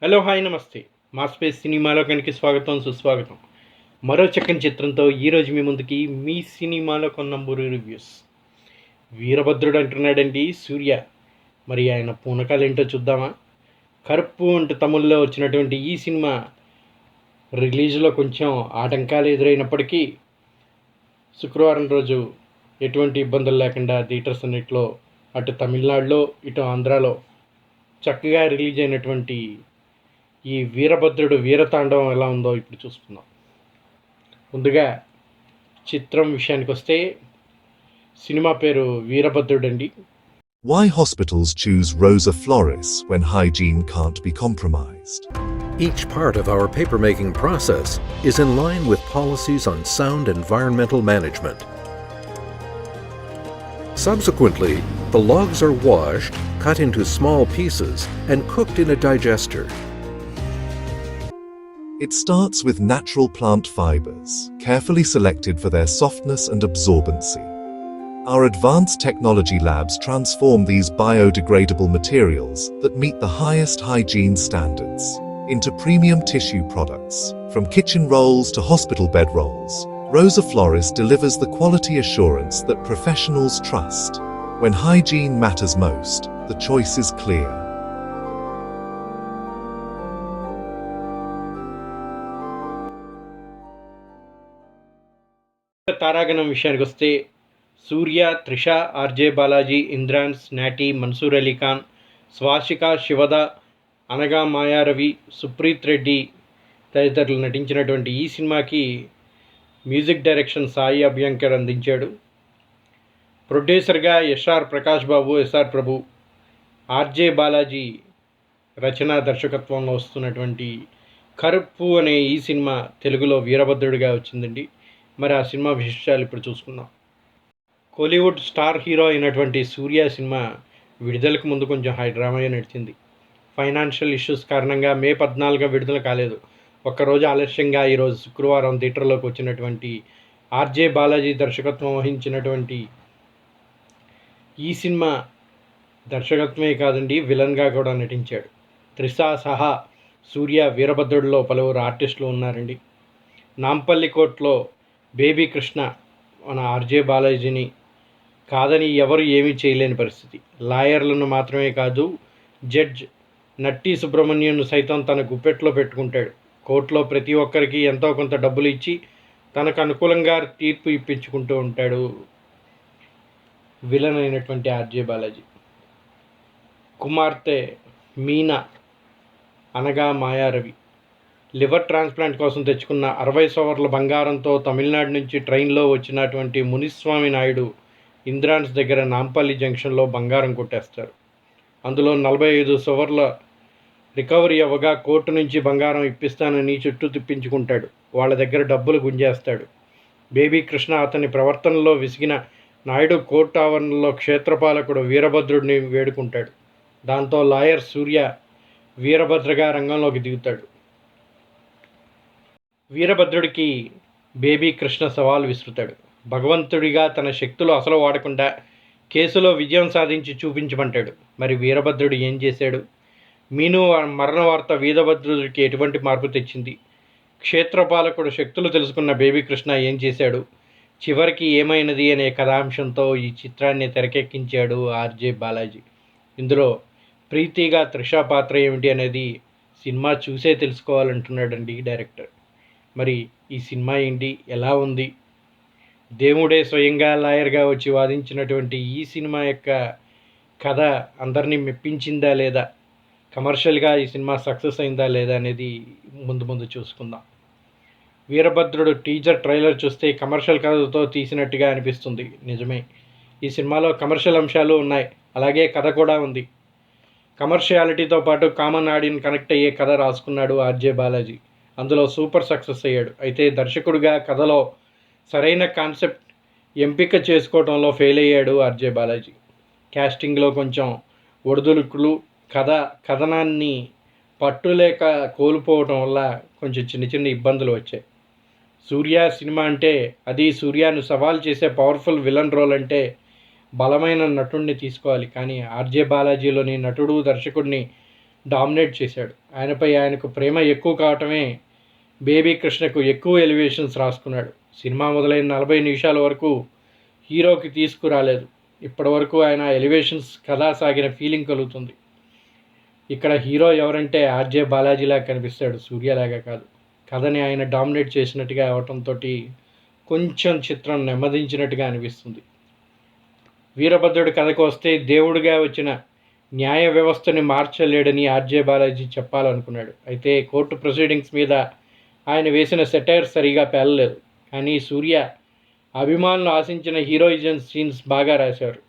Hello hi నమస్తే. మా space సినిమాలోకానికి స్వాగతం సుస్వాగతం. మరో చక్కని చిత్రంతో ఈరోజు మీ ముందుకి మీ సినిమాలో కొన్నంబూరి రివ్యూస్. వీరభద్రుడు అంటున్నాడండి సూర్య. మరి ఆయన పూనకాలు ఏంటో చూద్దామా? కరుప్పు అంటే తమిళ్లో వచ్చినటువంటి ఈ సినిమా రిలీజ్లో కొంచెం ఆటంకాలు ఎదురైనప్పటికీ శుక్రవారం రోజు ఎటువంటి ఇబ్బందులు లేకుండా థియేటర్స్ అన్నింటిలో అటు తమిళనాడులో ఇటు ఆంధ్రాలో చక్కగా రిలీజ్ అయినటువంటి ఈ వీరభద్రుడు వీరతాండవం ఎలా ఉందో ఇప్పుడు చూసుకుందాం. ముందుగా చిత్రం విషయానికి వస్తే సినిమా పేరు వీరభద్రుడు అండి. Why hospitals choose Rosa Flores when hygiene can't be compromised. Each part of our papermaking process is in line with policies on sound environmental management. Subsequently, the logs are washed, cut into small pieces, and cooked in a digester. It starts with natural plant fibers, carefully selected for their softness and absorbency. Our advanced technology labs transform these biodegradable materials that meet the highest hygiene standards into premium tissue products. From kitchen rolls to hospital bed rolls, Rosa Flores delivers the quality assurance that professionals trust. When hygiene matters most, the choice is clear. తారాగణం విషయానికి వస్తే సూర్య, Trisha, RJ Balaji, Indrans, నాటి, మన్సూర్ అలీ ఖాన్, స్వాసిక, శివద, అనగా మాయారవి, సుప్రీత్ రెడ్డి తదితరులు నటించినటువంటి ఈ సినిమాకి music direction Sai Abhyankar అందించాడు. ప్రొడ్యూసర్గా ఎస్ఆర్ ప్రకాష్ బాబు, ఎస్ఆర్ ప్రభు, ఆర్జే బాలాజీ రచన దర్శకత్వంలో వస్తున్నటువంటి కరుప్పు అనే ఈ సినిమా తెలుగులో వీరభద్రుడిగా వచ్చిందండి. మరి ఆ సినిమా విశేషాలు ఇప్పుడు చూసుకుందాం. కోలీవుడ్ స్టార్ హీరో అయినటువంటి సూర్య సినిమా విడుదలకు ముందు కొంచెం డ్రామాగా నడిచింది. ఫైనాన్షియల్ ఇష్యూస్ కారణంగా మే 14 విడుదల కాలేదు. ఒక్కరోజు ఆలస్యంగా ఈరోజు శుక్రవారం థియేటర్లోకి వచ్చినటువంటి ఆర్జే బాలాజీ దర్శకత్వం వహించినటువంటి ఈ సినిమా దర్శకత్వమే కాదండి, విలన్గా కూడా నటించాడు. త్రిష సహా సూర్య వీరభద్రుడిలో పలువురు ఆర్టిస్టులు ఉన్నారండి. నాంపల్లి కోర్టులో బేబీ కృష్ణ మన ఆర్జే బాలాజీని కాదని ఎవరు ఏమీ చేయలేని పరిస్థితి. లాయర్లను మాత్రమే కాదు, జడ్జ్ నట్టి సుబ్రహ్మణ్యంను సైతం తన గుప్పెట్లో పెట్టుకుంటాడు. కోర్టులో ప్రతి ఒక్కరికి ఎంతో కొంత డబ్బులు ఇచ్చి తనకు అనుకూలంగా తీర్పు ఇప్పించుకుంటూ ఉంటాడు విలన్ అయినటువంటి ఆర్జే బాలాజీ. కుమార్తె మీనా అనగా మాయారవి లివర్ ట్రాన్స్ప్లాంట్ కోసం తెచ్చుకున్న 60 సవర్ల బంగారంతో తమిళనాడు నుంచి ట్రైన్లో వచ్చినటువంటి మునిస్వామి నాయుడు ఇంద్రాన్స్ దగ్గర నాంపల్లి జంక్షన్లో బంగారం కొట్టేస్తారు. అందులో 45 సవర్ల రికవరీ అవ్వగా కోర్టు నుంచి బంగారం ఇప్పిస్తానని చుట్టూ తిప్పించుకుంటాడు. వాళ్ళ దగ్గర డబ్బులు గుంజేస్తాడు. బేబీ కృష్ణ అతని ప్రవర్తనలో విసిగిన నాయుడు కోర్టు ఆవరణలో క్షేత్రపాలకుడు వీరభద్రుడిని వేడుకుంటాడు. దాంతో లాయర్ సూర్య వీరభద్రగా రంగంలోకి దిగుతాడు. వీరభద్రుడికి బేబీ కృష్ణ సవాల్ విసురుతాడు. భగవంతుడిగా తన శక్తులు అసలు వాడకుండా కేసులో విజయం సాధించి చూపించమంటాడు. మరి వీరభద్రుడు ఏం చేశాడు? మీను మరణ వార్త వీరభద్రుడికి ఎటువంటి మార్పు తెచ్చింది? క్షేత్రపాలకుడు శక్తులు తెలుసుకున్న బేబీ కృష్ణ ఏం చేశాడు? చివరికి ఏమైనది అనే కథాంశంతో ఈ చిత్రాన్ని తెరకెక్కించాడు ఆర్జే బాలాజీ. ఇందులో ప్రీతిగా త్రిష పాత్ర ఏమిటి అనేది సినిమా చూసే తెలుసుకోవాలంటున్నాడండి డైరెక్టర్. మరి ఈ సినిమా ఏంటి, ఎలా ఉంది? దేవుడే స్వయంగా లాయర్గా వచ్చి వాదించినటువంటి ఈ సినిమా యొక్క కథ అందరినీ మెప్పించిందా లేదా, కమర్షియల్గా ఈ సినిమా సక్సెస్ అయిందా లేదా అనేది ముందు చూసుకుందాం. వీరభద్రుడు టీజర్ ట్రైలర్ చూస్తే కమర్షియల్ కథతో తీసినట్టుగా అనిపిస్తుంది. నిజమే, ఈ సినిమాలో కమర్షియల్ అంశాలు ఉన్నాయి, అలాగే కథ కూడా ఉంది. కమర్షియాలిటీతో పాటు కామన్ ఆడియన్స్ కనెక్ట్ అయ్యే కథ రాసుకున్నాడు ఆర్జే బాలాజీ. అందులో సూపర్ సక్సెస్ అయ్యాడు. అయితే దర్శకుడిగా కథలో సరైన కాన్సెప్ట్ ఎంపిక చేసుకోవడంలో ఫెయిల్ అయ్యాడు ఆర్జే బాలాజీ. క్యాస్టింగ్లో కొంచెం ఒడిదుడుకులు, కథనాన్ని పట్టులేక కోల్పోవడం వల్ల కొంచెం చిన్న ఇబ్బందులు వచ్చాయి. సూర్య సినిమా అంటే అది సూర్యను సవాల్ చేసే పవర్ఫుల్ విలన్ రోల్ అంటే బలమైన నటుడిని తీసుకోవాలి. కానీ ఆర్జే బాలాజీలోని నటుడు దర్శకుడిని డామినేట్ చేశాడు. ఆయనపై ఆయనకు ప్రేమ ఎక్కువ కావటమే బేబీ కృష్ణకు ఎక్కువ ఎలివేషన్స్ రాసుకున్నాడు. సినిమా మొదలైన 40 నిమిషాల వరకు హీరోకి తీసుకురాలేదు. ఇప్పటి వరకు ఆయన ఎలివేషన్స్ కథ సాగిన ఫీలింగ్ కలుగుతుంది. ఇక్కడ హీరో ఎవరంటే ఆర్జే బాలాజీలాగా కనిపిస్తాడు, సూర్యలాగా కాదు. కథని ఆయన డామినేట్ చేసినట్టుగా అవటంతో కొంచెం చిత్రం నెమ్మదించినట్టుగా అనిపిస్తుంది. వీరభద్రుడి కథకు వస్తే దేవుడిగా వచ్చిన న్యాయ వ్యవస్థని మార్చలేడని ఆర్జే బాలాజీ చెప్పాలనుకున్నాడు. అయితే కోర్టు ప్రొసీడింగ్స్ మీద ఆయన వేసిన సెటైర్ సరిగా పేలలేదు. కానీ సూర్య అభిమానులు ఆశించిన హీరోయిజం సీన్స్ బాగా రాశారు.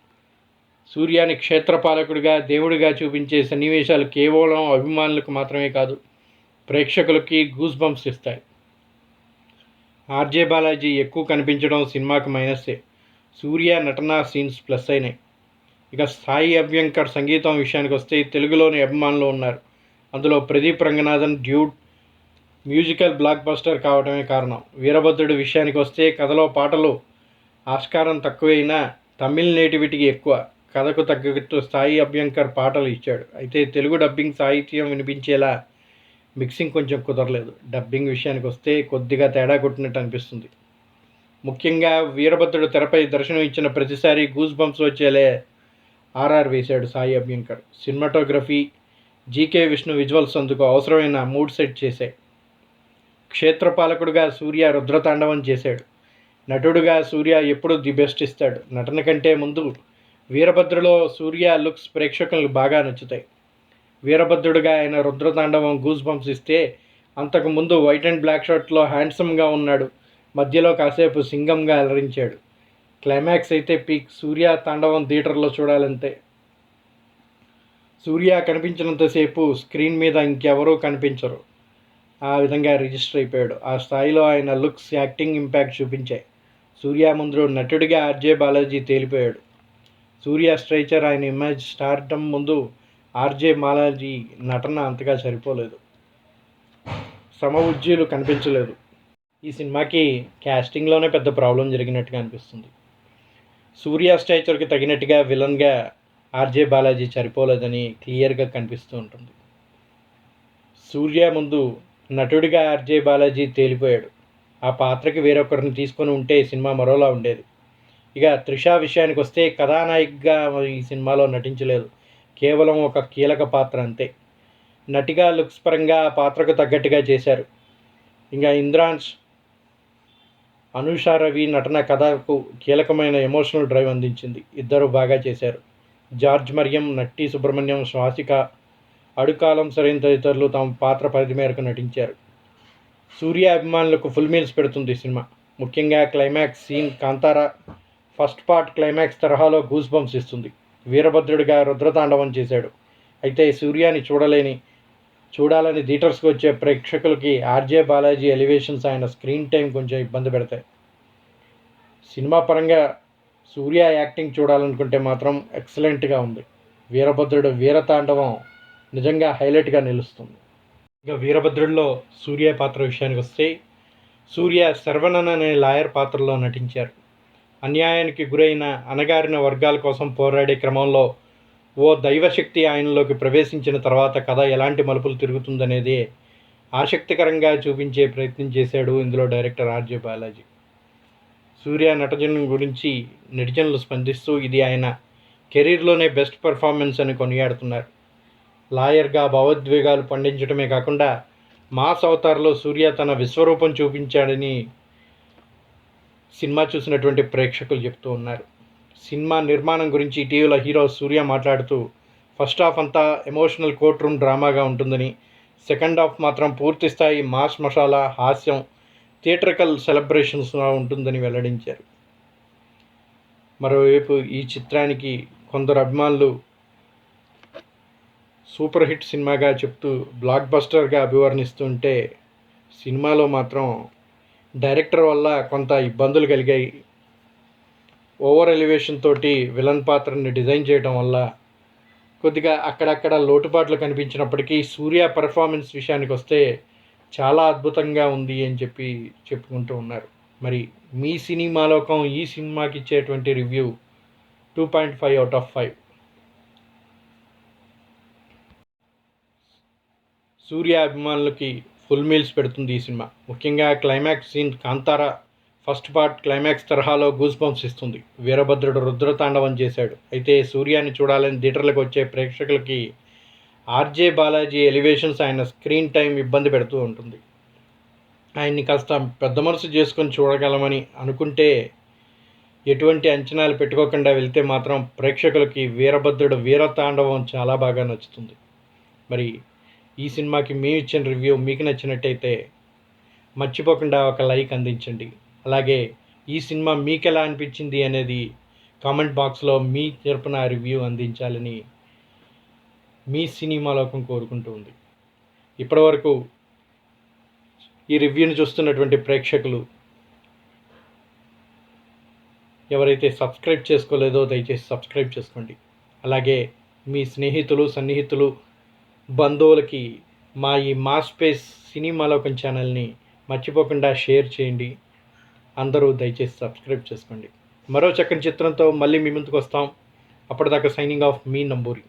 సూర్యాని క్షేత్రపాలకుడిగా దేవుడిగా చూపించే సన్నివేశాలు కేవలం అభిమానులకు మాత్రమే కాదు, ప్రేక్షకులకి గూస్ బంప్స్ ఇస్తాయి. ఆర్జే బాలాజీ ఎక్కువ కనిపించడం సినిమాకు మైనస్సే. సూర్య నటనా సీన్స్ ప్లస్ అయినాయి. ఇక సాయి అభ్యంకర్ సంగీతం విషయానికి వస్తే తెలుగులోని అభిమానులు ఉన్నారు. అందులో Pradeep Ranganathan dude musical block buster కావడమే కారణం. వీరభద్రుడి విషయానికి వస్తే కథలో పాటలు ఆస్కారం తక్కువైనా తమిళ్ నేటివిటీకి ఎక్కువ. కథకు తగ్గట్టు సాయి అభ్యంకర్ పాటలు ఇచ్చాడు. అయితే తెలుగు డబ్బింగ్ సాహిత్యం వినిపించేలా మిక్సింగ్ కొంచెం కుదరలేదు. డబ్బింగ్ విషయానికి వస్తే కొద్దిగా తేడా కొట్టినట్టు అనిపిస్తుంది. ముఖ్యంగా వీరభద్రుడు తెరపై దర్శనం ఇచ్చిన ప్రతిసారి గూస్ బంప్స్ వచ్చేలే ఆర్ఆర్ వేశాడు Sai Abhyankar. Cinematography, GK Vishnu visuals అందుకు అవసరమైన మూడ్ సెట్ చేశాయి. క్షేత్రపాలకుడుగా సూర్య రుద్రతాండవం చేశాడు. నటుడుగా సూర్య ఎప్పుడు ది బెస్ట్ ఇస్తాడు. నటన కంటే ముందు వీరభద్రులో సూర్య లుక్స్ ప్రేక్షకులకు బాగా నచ్చుతాయి. వీరభద్రుడిగా ఆయన రుద్రతాండవం గూస్ బంప్స్ ఇస్తే, అంతకు ముందు వైట్ అండ్ బ్లాక్ షర్ట్లో హ్యాండ్సమ్గా ఉన్నాడు. మధ్యలో కాసేపు సింగంగా అలరించాడు. క్లైమాక్స్ అయితే పీక్. సూర్య తాండవం థియేటర్లో చూడాలంతే. సూర్య కనిపించినంతసేపు స్క్రీన్ మీద ఇంకెవరూ కనిపించరు. ఆ విధంగా రిజిస్టర్ అయిపోయాడు. ఆ స్థాయిలో ఆయన లుక్స్, యాక్టింగ్ ఇంపాక్ట్ చూపించాయి. సూర్య ముందు నటుడిగా ఆర్జే బాలాజీ తేలిపోయాడు. సూర్య స్ట్రైచర్, ఆయన ఇమేజ్ స్టార్డమ్ ముందు ఆర్జే బాలాజీ నటన అంతగా సరిపోలేదు. సమఉజ్జీలు కనిపించలేదు. ఈ సినిమాకి క్యాస్టింగ్లోనే పెద్ద ప్రాబ్లం జరిగినట్టుగా అనిపిస్తుంది. సూర్య స్ట్రైచర్కి తగినట్టుగా విలన్గా ఆర్జే బాలాజీ సరిపోలేదని క్లియర్గా కనిపిస్తూ ఉంటుంది. సూర్య ముందు నటుడిగా ఆర్జే బాలాజీ తేలిపోయాడు. ఆ పాత్రకి వేరొకరిని తీసుకొని ఉంటే సినిమా మరోలా ఉండేది. ఇక త్రిష విషయానికి వస్తే కథానాయికగా ఈ సినిమాలో నటించలేదు. కేవలం ఒక కీలక పాత్ర అంతే. నటిగా లుక్స్ పరంగా ఆ పాత్రకు తగ్గట్టుగా చేశారు. ఇంకా ఇంద్రాన్స్, అనూషా రవి నటన కథకు కీలకమైన ఎమోషనల్ డ్రైవ్ అందించింది. ఇద్దరు బాగా చేశారు. జార్జ్ మరియం, నట్టి సుబ్రహ్మణ్యం, శ్వాసిక, అడుకాలం సరైన తదితరులు తమ పాత్ర పరిధి మేరకు నటించారు. సూర్య అభిమానులకు ఫుల్ మీల్స్ పెడుతుంది సినిమా. ముఖ్యంగా climax scene Kantara first part climax తరహాలో గూస్ బంప్స్ ఇస్తుంది. వీరభద్రుడిగా రుద్రతాండవం చేశాడు. అయితే సూర్యాని చూడాలని థియేటర్స్కి వచ్చే ప్రేక్షకులకి ఆర్జే బాలాజీ ఎలివేషన్స్, ఆయన స్క్రీన్ టైం కొంచెం ఇబ్బంది పెడతాయి. సినిమా పరంగా సూర్య యాక్టింగ్ చూడాలనుకుంటే మాత్రం ఎక్సలెంట్గా ఉంది. వీరభద్రుడు వీరతాండవం నిజంగా హైలైట్గా నిలుస్తుంది. ఇక వీరభద్రుడిలో సూర్య పాత్ర విషయానికి వస్తే, సూర్య శరవణన్ అనే లాయర్ పాత్రలో నటించారు. అన్యాయానికి గురైన అణగారిన వర్గాల కోసం పోరాడే క్రమంలో ఓ దైవశక్తి ఆయనలోకి ప్రవేశించిన తర్వాత కథ ఎలాంటి మలుపులు తిరుగుతుందనేది ఆసక్తికరంగా చూపించే ప్రయత్నం చేశాడు ఇందులో డైరెక్టర్ ఆర్జే బాలాజీ. సూర్య నటన గురించి నెటిజన్లు స్పందిస్తూ ఇది ఆయన కెరీర్లోనే బెస్ట్ పర్ఫార్మెన్స్ అని కొనియాడుతున్నారు. లాయర్గా భావోద్వేగాలు పండించడమే కాకుండా మాస్ అవతార్లో సూర్య తన విశ్వరూపం చూపించాడని సినిమా చూసినటువంటి ప్రేక్షకులు చెప్తూ ఉన్నారు. సినిమా నిర్మాణం గురించి ఇటీవల హీరో సూర్య మాట్లాడుతూ, ఫస్ట్ హాఫ్ అంతా ఎమోషనల్ కోర్ట్ రూమ్ డ్రామాగా ఉంటుందని, సెకండ్ హాఫ్ మాత్రం పూర్తి స్థాయి మాస్ మసాలా, హాస్యం, థియేట్రికల్ సెలబ్రేషన్స్గా ఉంటుందని వెల్లడించారు. మరోవైపు ఈ చిత్రానికి కొందరు అభిమానులు సూపర్ హిట్ సినిమాగా చెప్తూ బ్లాక్ బస్టర్గా అభివర్ణిస్తుంటే, సినిమాలో మాత్రం డైరెక్టర్ వల్ల కొంత ఇబ్బందులు కలిగాయి. ఓవర్ ఎలివేషన్ తోటి విలన్ పాత్రని డిజైన్ చేయడం వల్ల కొద్దిగా అక్కడక్కడ లోటుపాట్లు కనిపించినప్పటికీ సూర్య పెర్ఫార్మెన్స్ విషయానికి వస్తే చాలా అద్భుతంగా ఉంది అని చెప్పుకుంటూ ఉన్నారు. మరి మీ సినిమా లోకం ఈ సినిమాకి ఇచ్చేటువంటి రివ్యూ 2.5 out of 5. సూర్య అభిమానులకి ఫుల్ మీల్స్ పెడుతుంది ఈ సినిమా. ముఖ్యంగా climax scene Kantara first part climax తరహాలో గూస్ బంప్స్ ఇస్తుంది. వీరభద్రుడు రుద్రతాండవం చేశాడు. అయితే సూర్యాని చూడాలని థియేటర్లకు వచ్చే ప్రేక్షకులకి ఆర్జే బాలాజీ ఎలివేషన్స్ ఆయన స్క్రీన్ టైం ఇబ్బంది పెడుతూ ఉంటుంది. ఆయన్ని కాస్త పెద్ద మనసు చేసుకొని చూడగలమని అనుకుంటే, ఎటువంటి అంచనాలు పెట్టుకోకుండా వెళ్తే మాత్రం ప్రేక్షకులకి వీరభద్రుడు వీరతాండవం చాలా బాగా నచ్చుతుంది. మరి ఈ సినిమాకి మేము ఇచ్చిన రివ్యూ మీకు నచ్చినట్టయితే మర్చిపోకుండా ఒక లైక్ అందించండి. అలాగే ఈ సినిమా మీకు ఎలా అనిపించింది అనేది కామెంట్ బాక్స్లో మీ తరపున రివ్యూ అందించాలని మీ సినిమా లోకం కోరుకుంటూ ఉంది. ఇప్పటివరకు ఈ రివ్యూని చూస్తున్నటువంటి ప్రేక్షకులు ఎవరైతే సబ్స్క్రైబ్ చేసుకోలేదో దయచేసి సబ్స్క్రైబ్ చేసుకోండి. అలాగే మీ స్నేహితులు, సన్నిహితులు, బంధువులకి మా ఈ మాస్పేస్ సినిమా లోకం ఛానల్ని మర్చిపోకుండా షేర్ చేయండి. అందరూ దయచేసి సబ్స్క్రైబ్ చేసుకోండి. మరో చక్కని చిత్రంతో మళ్ళీ మీ ముందుకు వస్తాం. అప్పటిదాకా సైనింగ్ ఆఫ్ మీ నంబూరి.